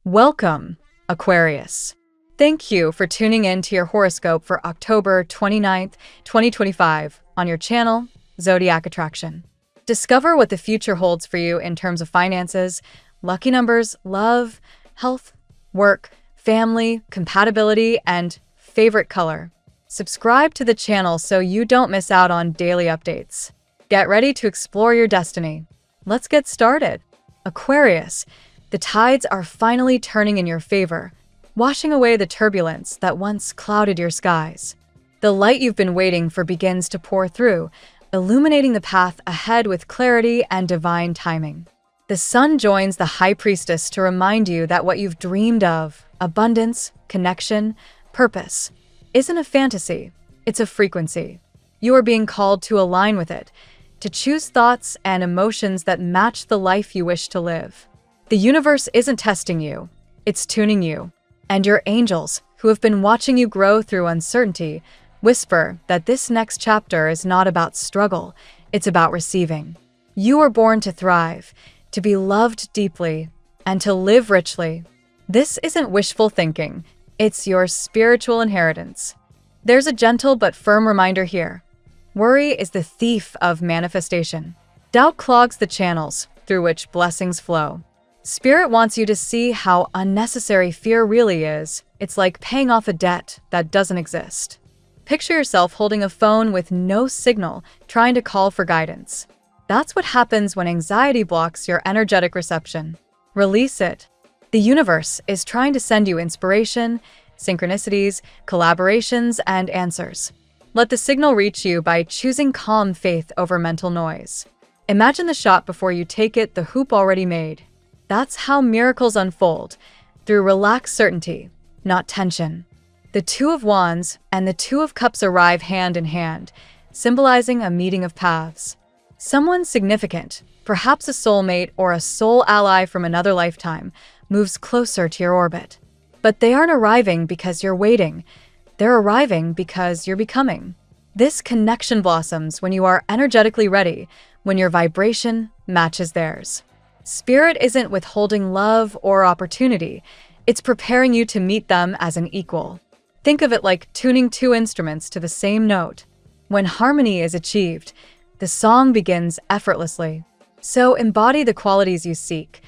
Welcome, Aquarius. Thank you for tuning in to your horoscope for October 29th, 2025 on your channel, Zodiac Attraction. Discover what the future holds for you in terms of finances, lucky numbers, love, health, work, family, compatibility, and favorite color. Subscribe to the channel so you don't miss out on daily updates. Get ready to explore your destiny. Let's get started. Aquarius, the tides are finally turning in your favor, washing away the turbulence that once clouded your skies. The light you've been waiting for begins to pour through, illuminating the path ahead with clarity and divine timing. The sun joins the high priestess to remind you that what you've dreamed of, abundance, connection, purpose, isn't a fantasy, it's a frequency. You are being called to align with it, to choose thoughts and emotions that match the life you wish to live. The universe isn't testing you, it's tuning you. And your angels, who have been watching you grow through uncertainty, whisper that this next chapter is not about struggle, it's about receiving. You are born to thrive, to be loved deeply, and to live richly. This isn't wishful thinking, it's your spiritual inheritance. There's a gentle but firm reminder here. Worry is the thief of manifestation. Doubt clogs the channels through which blessings flow. Spirit wants you to see how unnecessary fear really is. It's like paying off a debt that doesn't exist. Picture yourself holding a phone with no signal, trying to call for guidance. That's what happens when anxiety blocks your energetic reception. Release it. The universe is trying to send you inspiration, synchronicities, collaborations, and answers. Let the signal reach you by choosing calm faith over mental noise. Imagine the shot before you take it, the hoop already made. That's how miracles unfold, through relaxed certainty, not tension. The Two of Wands and the Two of Cups arrive hand in hand, symbolizing a meeting of paths. Someone significant, perhaps a soulmate or a soul ally from another lifetime, moves closer to your orbit. But they aren't arriving because you're waiting. They're arriving because you're becoming. This connection blossoms when you are energetically ready, when your vibration matches theirs. Spirit isn't withholding love or opportunity, it's preparing you to meet them as an equal. Think of it like tuning two instruments to the same note. When harmony is achieved, the song begins effortlessly. So embody the qualities you seek: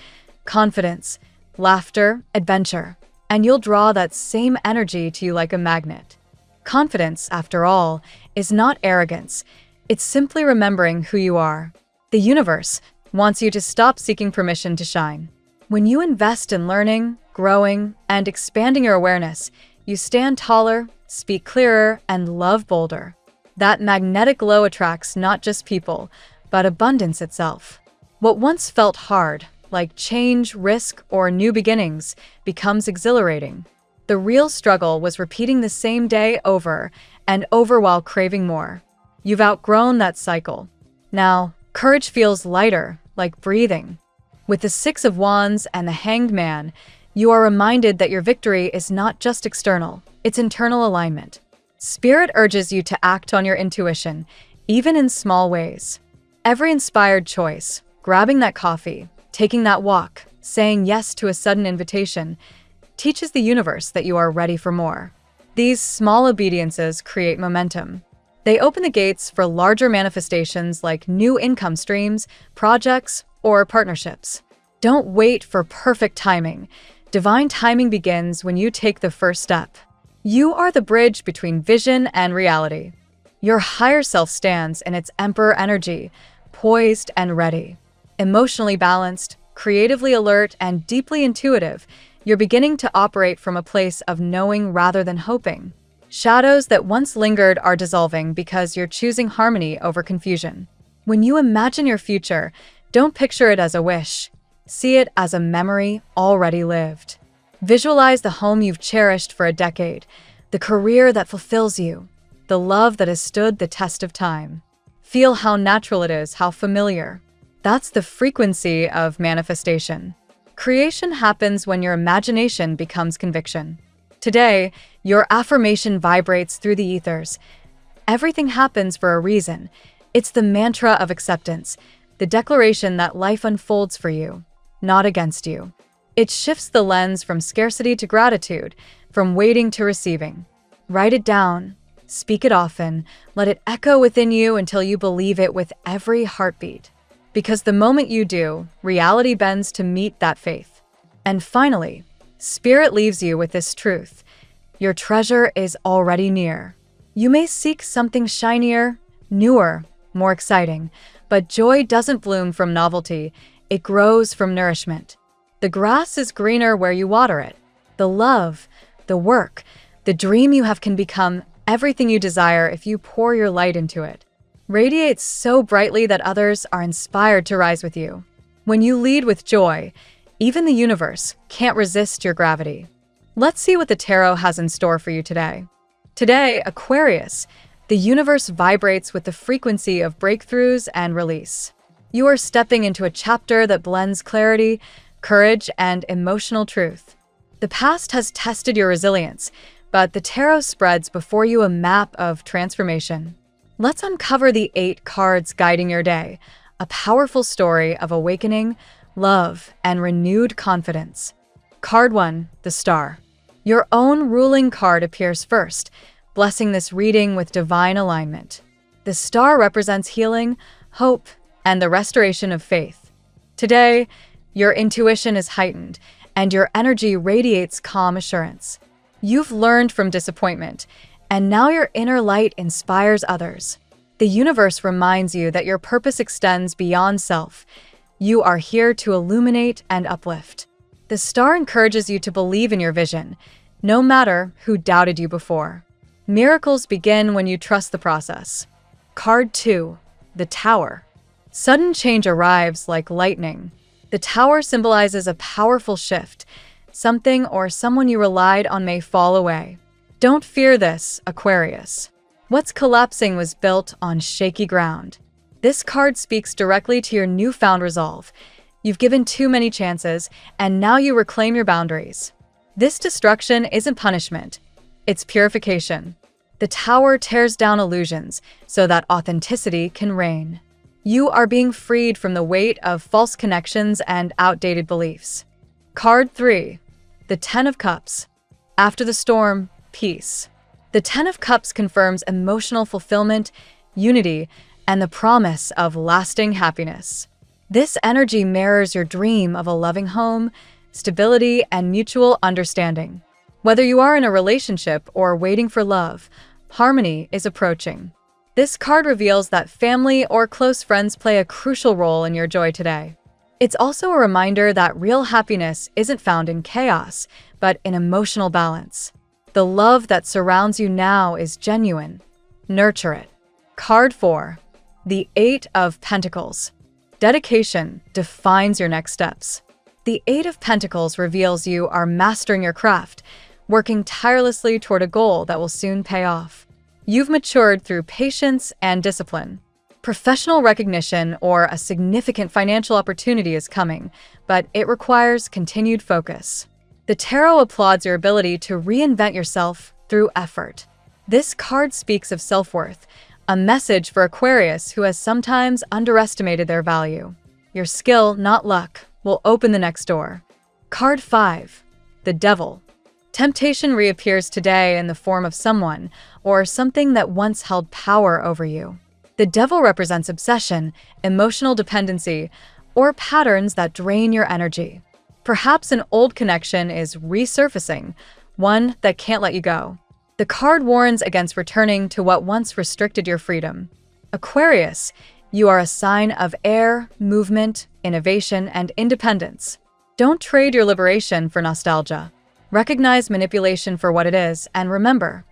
confidence, laughter, adventure, and you'll draw that same energy to you like a magnet. Confidence, after all, is not arrogance. It's simply remembering who you are. The universe wants you to stop seeking permission to shine. When you invest in learning, growing, and expanding your awareness, you stand taller, speak clearer, and love bolder. That magnetic glow attracts not just people, but abundance itself. What once felt hard, like change, risk, or new beginnings, becomes exhilarating. The real struggle was repeating the same day over and over while craving more. You've outgrown that cycle. Now, courage feels lighter, like breathing. With the Six of Wands and the Hanged Man, you are reminded that your victory is not just external, it's internal alignment. Spirit urges you to act on your intuition, even in small ways. Every inspired choice, grabbing that coffee, taking that walk, saying yes to a sudden invitation, teaches the universe that you are ready for more. These small obediences create momentum. They open the gates for larger manifestations like new income streams, projects, or partnerships. Don't wait for perfect timing. Divine timing begins when you take the first step. You are the bridge between vision and reality. Your higher self stands in its Emperor energy, poised and ready. Emotionally balanced, creatively alert, and deeply intuitive, you're beginning to operate from a place of knowing rather than hoping. Shadows that once lingered are dissolving because you're choosing harmony over confusion. When you imagine your future, don't picture it as a wish. See it as a memory already lived. Visualize the home you've cherished for a decade, the career that fulfills you, the love that has stood the test of time. Feel how natural it is, how familiar. That's the frequency of manifestation. Creation happens when your imagination becomes conviction. Today, your affirmation vibrates through the ethers. Everything happens for a reason. It's the mantra of acceptance, the declaration that life unfolds for you, not against you. It shifts the lens from scarcity to gratitude, from waiting to receiving. Write it down, speak it often, let it echo within you until you believe it with every heartbeat. Because the moment you do, reality bends to meet that faith. And finally, Spirit leaves you with this truth. Your treasure is already near. You may seek something shinier, newer, more exciting, but joy doesn't bloom from novelty, it grows from nourishment. The grass is greener where you water it. The love, the work, the dream you have can become everything you desire if you pour your light into it. Radiates so brightly that others are inspired to rise with you. When you lead with joy, even the universe can't resist your gravity. Let's see what the tarot has in store for you today. Today, Aquarius, the universe vibrates with the frequency of breakthroughs and release. You are stepping into a chapter that blends clarity, courage, and emotional truth. The past has tested your resilience, but the tarot spreads before you a map of transformation. Let's uncover the 8 cards guiding your day, a powerful story of awakening, love, and renewed confidence. Card 1, the Star. Your own ruling card appears first, blessing this reading with divine alignment. The star represents healing, hope, and the restoration of faith. Today, your intuition is heightened, and your energy radiates calm assurance. You've learned from disappointment, and now your inner light inspires others. The universe reminds you that your purpose extends beyond self. You are here to illuminate and uplift. The star encourages you to believe in your vision, no matter who doubted you before. Miracles begin when you trust the process. Card 2, the Tower. Sudden change arrives like lightning. The Tower symbolizes a powerful shift. Something or someone you relied on may fall away. Don't fear this, Aquarius. What's collapsing was built on shaky ground. This card speaks directly to your newfound resolve. You've given too many chances, and now you reclaim your boundaries. This destruction isn't punishment, it's purification. The Tower tears down illusions so that authenticity can reign. You are being freed from the weight of false connections and outdated beliefs. Card 3, the Ten of Cups. After the storm, peace. The Ten of Cups confirms emotional fulfillment, unity, and the promise of lasting happiness. This energy mirrors your dream of a loving home, stability, and mutual understanding. Whether you are in a relationship or waiting for love, harmony is approaching. This card reveals that family or close friends play a crucial role in your joy today. It's also a reminder that real happiness isn't found in chaos, but in emotional balance. The love that surrounds you now is genuine. Nurture it. Card 4, the Eight of Pentacles. Dedication defines your next steps. The Eight of Pentacles reveals you are mastering your craft, working tirelessly toward a goal that will soon pay off. You've matured through patience and discipline. Professional recognition or a significant financial opportunity is coming, but it requires continued focus. The tarot applauds your ability to reinvent yourself through effort. This card speaks of self-worth, a message for Aquarius who has sometimes underestimated their value. Your skill, not luck, will open the next door. Card 5, the Devil. Temptation reappears today in the form of someone or something that once held power over you. The Devil represents obsession, emotional dependency, or patterns that drain your energy. Perhaps an old connection is resurfacing, one that can't let you go. The card warns against returning to what once restricted your freedom. Aquarius, you are a sign of air, movement, innovation, and independence. Don't trade your liberation for nostalgia. Recognize manipulation for what it is, and remember,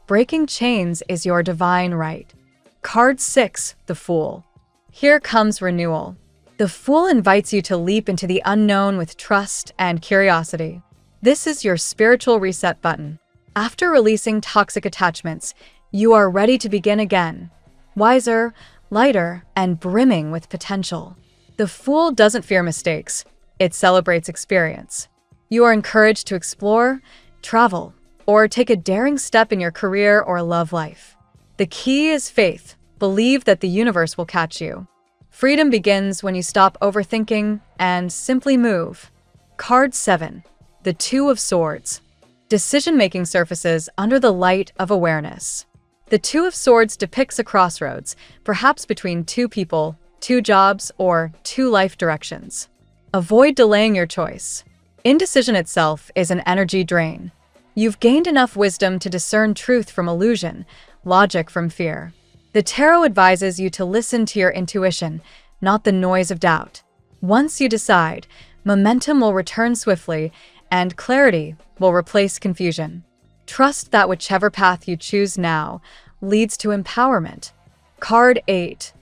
breaking chains is your divine right. Card 6, the Fool. Here comes renewal. The Fool invites you to leap into the unknown with trust and curiosity. This is your spiritual reset button. After releasing toxic attachments, you are ready to begin again, wiser, lighter, and brimming with potential. The Fool doesn't fear mistakes, it celebrates experience. You are encouraged to explore, travel, or take a daring step in your career or love life. The key is faith. Believe that the universe will catch you. Freedom begins when you stop overthinking and simply move. Card 7. The Two of Swords. Decision-making surfaces under the light of awareness. The Two of Swords depicts a crossroads, perhaps between two people, two jobs, or two life directions. Avoid delaying your choice. Indecision itself is an energy drain. You've gained enough wisdom to discern truth from illusion, logic from fear. The tarot advises you to listen to your intuition, not the noise of doubt. Once you decide, momentum will return swiftly, and clarity will replace confusion. Trust that whichever path you choose now leads to empowerment. Card 8.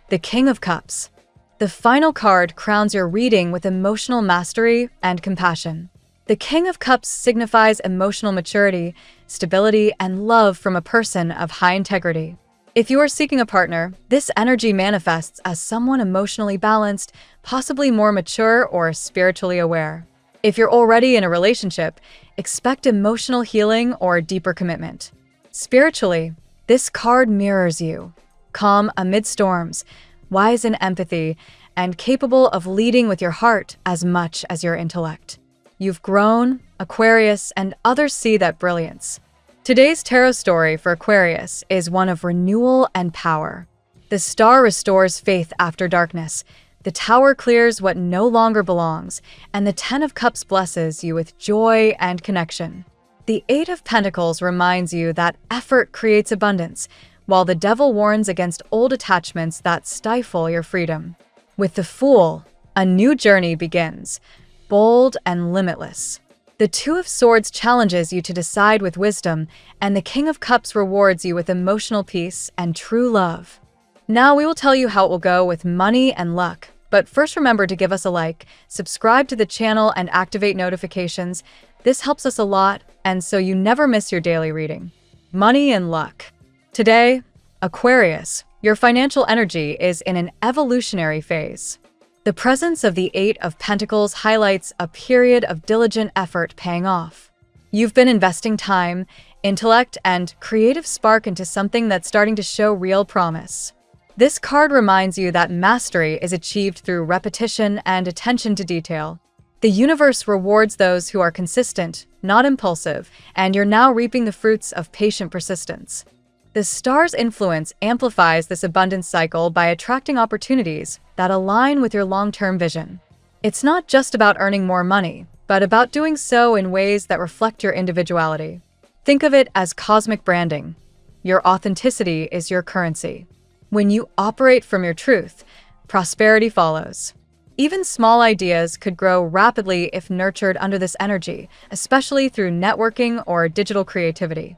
The King of Cups. The final card crowns your reading with emotional mastery and compassion. The King of Cups signifies emotional maturity, stability, and love from a person of high integrity. If you are seeking a partner, this energy manifests as someone emotionally balanced, possibly more mature or spiritually aware. If you're already in a relationship, expect emotional healing or deeper commitment. Spiritually, this card mirrors you, calm amid storms, wise in empathy, and capable of leading with your heart as much as your intellect. You've grown, Aquarius, and others see that brilliance. Today's tarot story for Aquarius is one of renewal and power. The star restores faith after darkness, the tower clears what no longer belongs, and the Ten of Cups blesses you with joy and connection. The Eight of Pentacles reminds you that effort creates abundance, while the Devil warns against old attachments that stifle your freedom. With the Fool, a new journey begins, bold and limitless. The Two of Swords challenges you to decide with wisdom, and the King of Cups rewards you with emotional peace and true love. Now we will tell you how it will go with money and luck. But first, remember to give us a like, subscribe to the channel, and activate notifications. This helps us a lot, and so you never miss your daily reading. Money and luck. Today, Aquarius, your financial energy is in an evolutionary phase. The presence of the Eight of Pentacles highlights a period of diligent effort paying off. You've been investing time, intellect, and creative spark into something that's starting to show real promise. This card reminds you that mastery is achieved through repetition and attention to detail. The universe rewards those who are consistent, not impulsive, and you're now reaping the fruits of patient persistence. The star's influence amplifies this abundance cycle by attracting opportunities that align with your long-term vision. It's not just about earning more money, but about doing so in ways that reflect your individuality. Think of it as cosmic branding. Your authenticity is your currency. When you operate from your truth, prosperity follows. Even small ideas could grow rapidly if nurtured under this energy, especially through networking or digital creativity.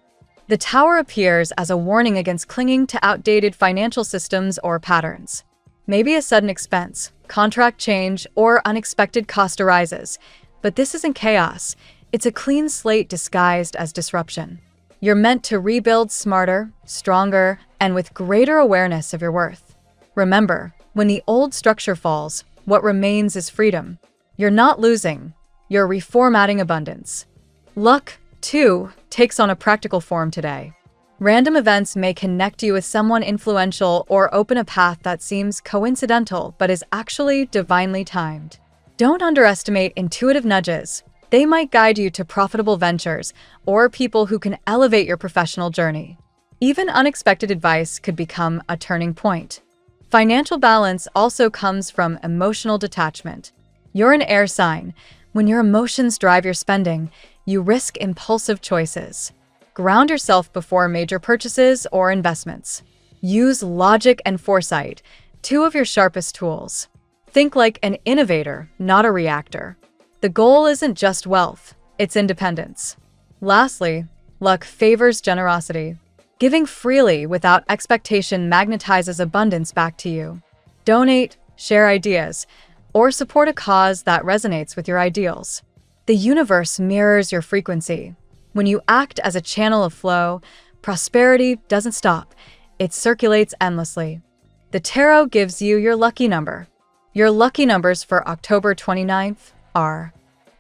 The Tower appears as a warning against clinging to outdated financial systems or patterns. Maybe a sudden expense, contract change, or unexpected cost arises, but this isn't chaos. It's a clean slate disguised as disruption. You're meant to rebuild smarter, stronger, and with greater awareness of your worth. Remember, when the old structure falls, what remains is freedom. You're not losing, you're reformatting abundance. Luck, too, takes on a practical form today. Random events may connect you with someone influential or open a path that seems coincidental but is actually divinely timed. Don't underestimate intuitive nudges. They might guide you to profitable ventures or people who can elevate your professional journey. Even unexpected advice could become a turning point. Financial balance also comes from emotional detachment. You're an air sign. When your emotions drive your spending, you risk impulsive choices. Ground yourself before major purchases or investments. Use logic and foresight, two of your sharpest tools. Think like an innovator, not a reactor. The goal isn't just wealth, it's independence. Lastly, luck favors generosity. Giving freely without expectation magnetizes abundance back to you. Donate, share ideas, or support a cause that resonates with your ideals. The universe mirrors your frequency. When you act as a channel of flow, prosperity doesn't stop, it circulates endlessly. The tarot gives you your lucky number. Your lucky numbers for October 29th are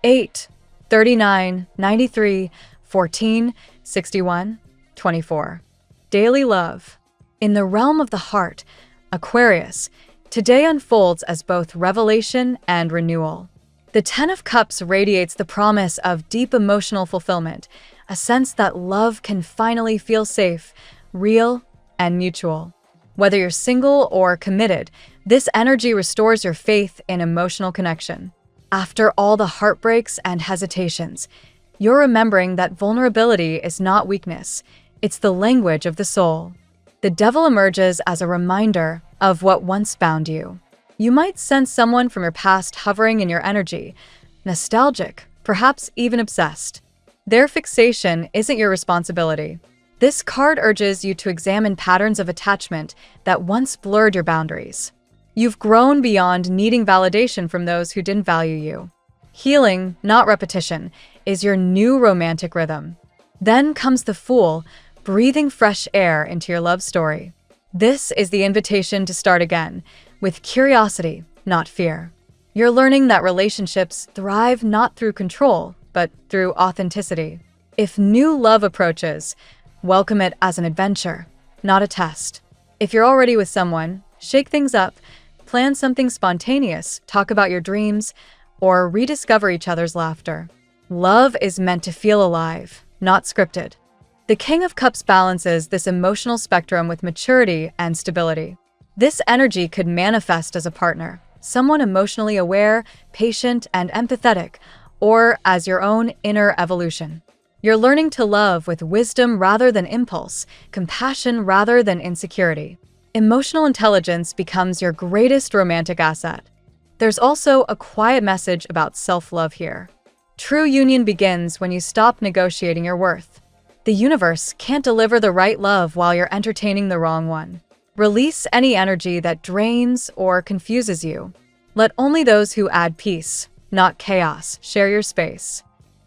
8, 39, 93, 14, 61, 24. Daily love. In the realm of the heart, Aquarius, today unfolds as both revelation and renewal. The Ten of Cups radiates the promise of deep emotional fulfillment, a sense that love can finally feel safe, real, and mutual. Whether you're single or committed, this energy restores your faith in emotional connection. After all the heartbreaks and hesitations, you're remembering that vulnerability is not weakness, it's the language of the soul. The Devil emerges as a reminder of what once bound you. You might sense someone from your past hovering in your energy, nostalgic, perhaps even obsessed. Their fixation isn't your responsibility. This card urges you to examine patterns of attachment that once blurred your boundaries. You've grown beyond needing validation from those who didn't value you. Healing, not repetition, is your new romantic rhythm. Then comes the Fool, breathing fresh air into your love story. This is the invitation to start again, with curiosity, not fear. You're learning that relationships thrive not through control, but through authenticity. If new love approaches, welcome it as an adventure, not a test. If you're already with someone, shake things up, plan something spontaneous, talk about your dreams, or rediscover each other's laughter. Love is meant to feel alive, not scripted. The King of Cups balances this emotional spectrum with maturity and stability. This energy could manifest as a partner, someone emotionally aware, patient, and empathetic, or as your own inner evolution. You're learning to love with wisdom rather than impulse, compassion rather than insecurity. Emotional intelligence becomes your greatest romantic asset. There's also a quiet message about self-love here. True union begins when you stop negotiating your worth. The universe can't deliver the right love while you're entertaining the wrong one. Release any energy that drains or confuses you. Let only those who add peace, not chaos, share your space.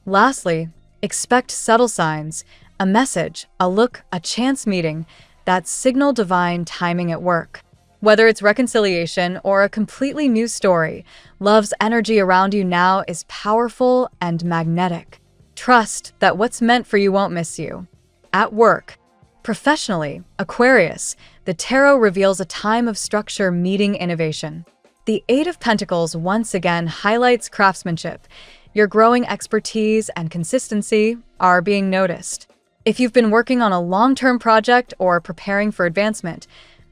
Lastly, expect subtle signs, a message, a look, a chance meeting that signal divine timing at work. Whether it's reconciliation or a completely new story, love's energy around you now is powerful and magnetic. Trust that what's meant for you won't miss you. At work, professionally, Aquarius, the tarot reveals a time of structure meeting innovation. The Eight of Pentacles once again highlights craftsmanship. Your growing expertise and consistency are being noticed. If you've been working on a long-term project or preparing for advancement,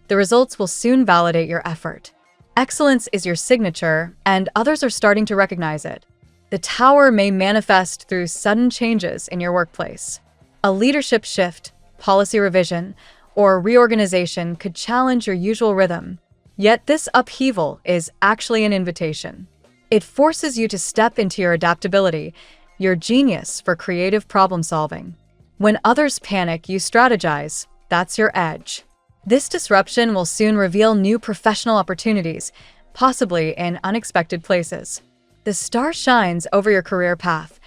the results will soon validate your effort. Excellence is your signature, and others are starting to recognize it. The Tower may manifest through sudden changes in your workplace. A leadership shift, policy revision, or reorganization could challenge your usual rhythm. Yet this upheaval is actually an invitation. It forces you to step into your adaptability, your genius for creative problem solving. When others panic, you strategize. That's your edge. This disruption will soon reveal new professional opportunities, possibly in unexpected places. The star shines over your career path,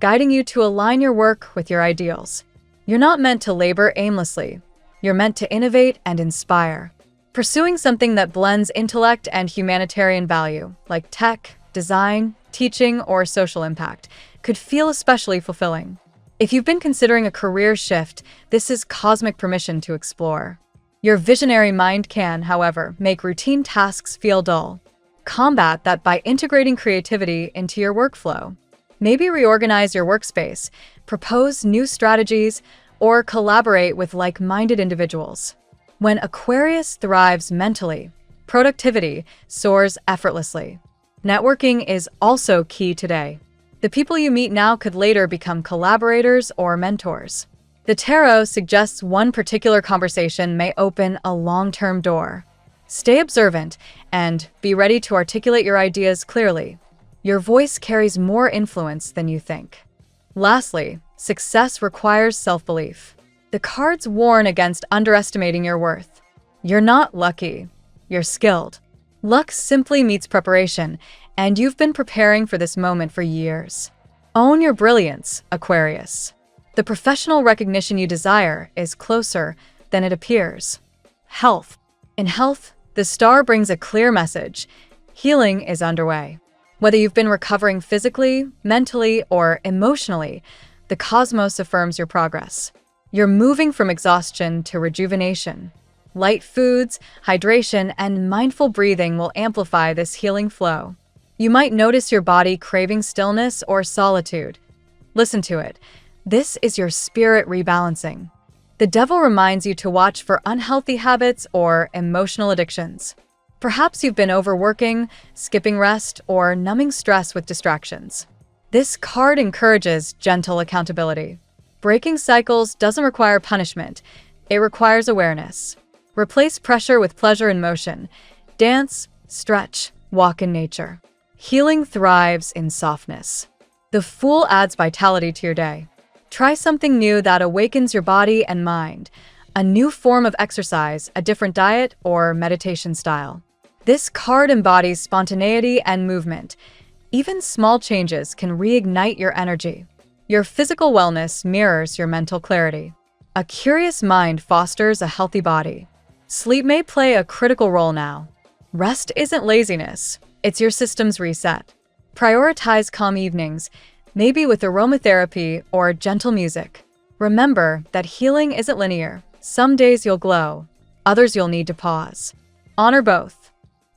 guiding you to align your work with your ideals. You're not meant to labor aimlessly. You're meant to innovate and inspire. Pursuing something that blends intellect and humanitarian value, like tech, design, teaching, or social impact, could feel especially fulfilling. If you've been considering a career shift, this is cosmic permission to explore. Your visionary mind can, however, make routine tasks feel dull. Combat that by integrating creativity into your workflow. Maybe reorganize your workspace, propose new strategies, or collaborate with like-minded individuals. When Aquarius thrives mentally, productivity soars effortlessly. Networking is also key today. The people you meet now could later become collaborators or mentors. The tarot suggests one particular conversation may open a long-term door. Stay observant and be ready to articulate your ideas clearly. Your voice carries more influence than you think. Lastly, success requires self-belief. The cards warn against underestimating your worth. You're not lucky. You're skilled. Luck simply meets preparation, and you've been preparing for this moment for years. Own your brilliance, Aquarius. The professional recognition you desire is closer than it appears. Health. In health, the star brings a clear message. Healing is underway. Whether you've been recovering physically, mentally, or emotionally, the cosmos affirms your progress. You're moving from exhaustion to rejuvenation. Light foods, hydration, and mindful breathing will amplify this healing flow. You might notice your body craving stillness or solitude. Listen to it. This is your spirit rebalancing. The devil reminds you to watch for unhealthy habits or emotional addictions. Perhaps you've been overworking, skipping rest, or numbing stress with distractions. This card encourages gentle accountability. Breaking cycles doesn't require punishment. It requires awareness. Replace pressure with pleasure and motion. Dance, stretch, walk in nature. Healing thrives in softness. The Fool adds vitality to your day. Try something new that awakens your body and mind. A new form of exercise, a different diet, or meditation style. This card embodies spontaneity and movement. Even small changes can reignite your energy. Your physical wellness mirrors your mental clarity. A curious mind fosters a healthy body. Sleep may play a critical role now. Rest isn't laziness, it's your system's reset. Prioritize calm evenings, maybe with aromatherapy or gentle music. Remember that healing isn't linear. Some days you'll glow, others you'll need to pause. Honor both.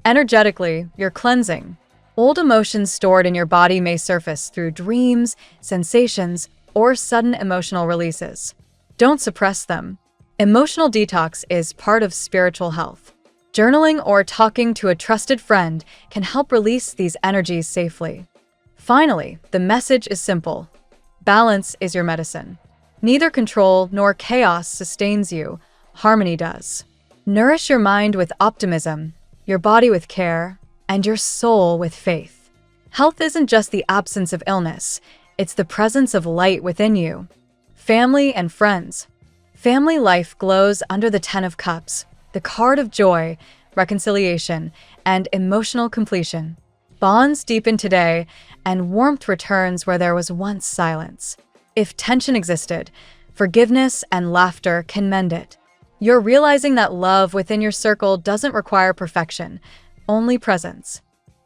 Energetically, you're cleansing. Old emotions stored in your body may surface through dreams, sensations, or sudden emotional releases. Don't suppress them. Emotional detox is part of spiritual health. Journaling or talking to a trusted friend can help release these energies safely. Finally, the message is simple. Balance is your medicine. Neither control nor chaos sustains you. Harmony does. Nourish your mind with optimism, your body with care, and your soul with faith. Health isn't just the absence of illness, it's the presence of light within you. Family and friends. Family life glows under the Ten of Cups, the card of joy, reconciliation, and emotional completion. Bonds deepen today, and warmth returns where there was once silence. If tension existed, forgiveness and laughter can mend it. You're realizing that love within your circle doesn't require perfection, only presence.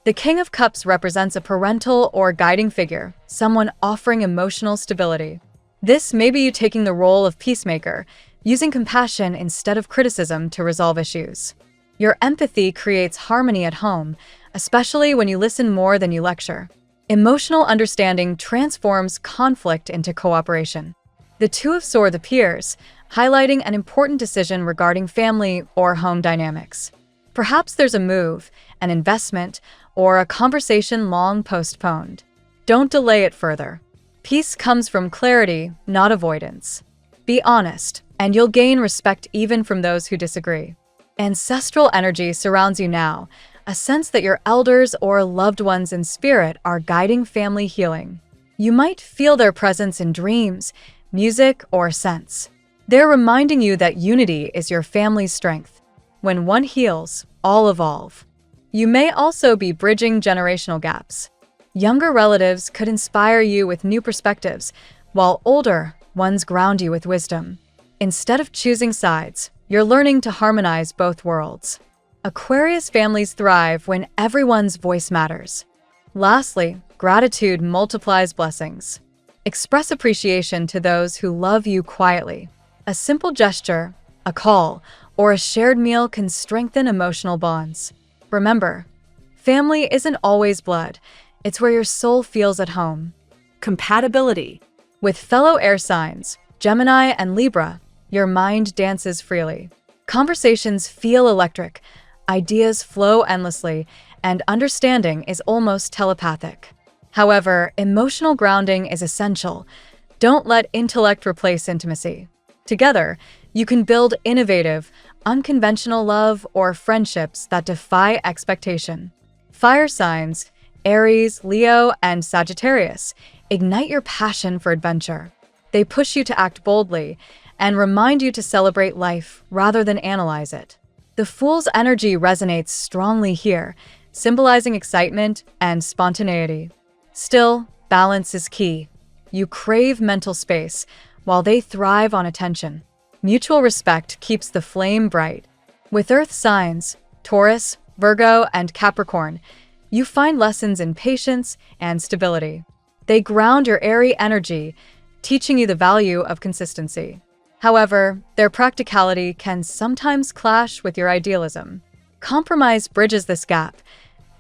The King of Cups represents a parental or guiding figure, someone offering emotional stability. This may be you taking the role of peacemaker, using compassion instead of criticism to resolve issues. Your empathy creates harmony at home, especially when you listen more than you lecture. Emotional understanding transforms conflict into cooperation. The Two of Swords appears, highlighting an important decision regarding family or home dynamics. Perhaps there's a move, an investment, or a conversation long postponed. Don't delay it further. Peace comes from clarity, not avoidance. Be honest, and you'll gain respect even from those who disagree. Ancestral energy surrounds you now, a sense that your elders or loved ones in spirit are guiding family healing. You might feel their presence in dreams, music, or scents. They're reminding you that unity is your family's strength. When one heals, all evolve. You may also be bridging generational gaps. Younger relatives could inspire you with new perspectives, while older ones ground you with wisdom. Instead of choosing sides, you're learning to harmonize both worlds. Aquarius families thrive when everyone's voice matters. Lastly, gratitude multiplies blessings. Express appreciation to those who love you quietly. A simple gesture, a call, or a shared meal can strengthen emotional bonds. Remember, family isn't always blood. It's where your soul feels at home. Compatibility. With fellow air signs, Gemini and Libra, your mind dances freely. Conversations feel electric, ideas flow endlessly, and understanding is almost telepathic. However, emotional grounding is essential. Don't let intellect replace intimacy. Together, you can build innovative, unconventional love or friendships that defy expectation. Fire signs, Aries, Leo, and Sagittarius, ignite your passion for adventure. They push you to act boldly and remind you to celebrate life rather than analyze it. The Fool's energy resonates strongly here, symbolizing excitement and spontaneity. Still, balance is key. You crave mental space, while they thrive on attention. Mutual respect keeps the flame bright. With Earth signs, Taurus, Virgo, and Capricorn, you find lessons in patience and stability. They ground your airy energy, teaching you the value of consistency. However, their practicality can sometimes clash with your idealism. Compromise bridges this gap.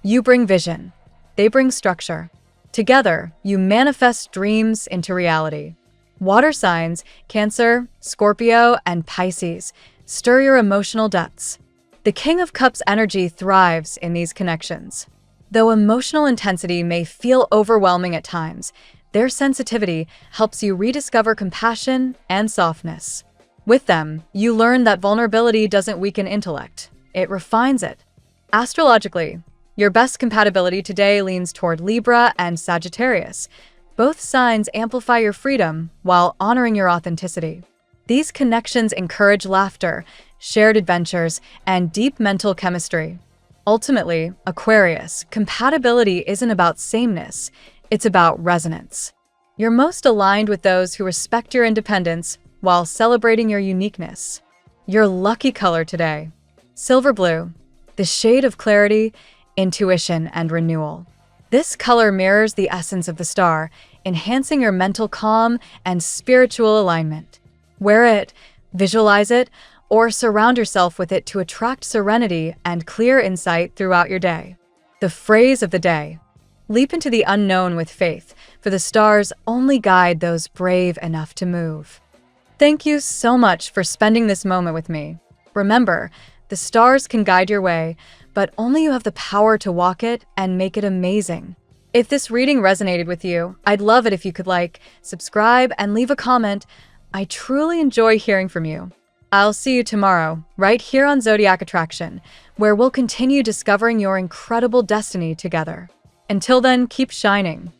You bring vision. They bring structure. Together, you manifest dreams into reality. Water signs, Cancer, Scorpio, and Pisces, stir your emotional depths. The King of Cups energy thrives in these connections. Though emotional intensity may feel overwhelming at times, their sensitivity helps you rediscover compassion and softness. With them, you learn that vulnerability doesn't weaken intellect, it refines it. Astrologically, your best compatibility today leans toward Libra and Sagittarius. Both signs amplify your freedom while honoring your authenticity. These connections encourage laughter, shared adventures, and deep mental chemistry. Ultimately, Aquarius, compatibility isn't about sameness, it's about resonance. You're most aligned with those who respect your independence while celebrating your uniqueness. Your lucky color today: silver blue, the shade of clarity, intuition, and renewal. This color mirrors the essence of the star, enhancing your mental calm and spiritual alignment. Wear it, visualize it, or surround yourself with it to attract serenity and clear insight throughout your day. The phrase of the day: leap into the unknown with faith, for the stars only guide those brave enough to move. Thank you so much for spending this moment with me. Remember, the stars can guide your way, but only you have the power to walk it and make it amazing. If this reading resonated with you, I'd love it if you could like, subscribe, and leave a comment. I truly enjoy hearing from you. I'll see you tomorrow, right here on Zodiac Attraction, where we'll continue discovering your incredible destiny together. Until then, keep shining.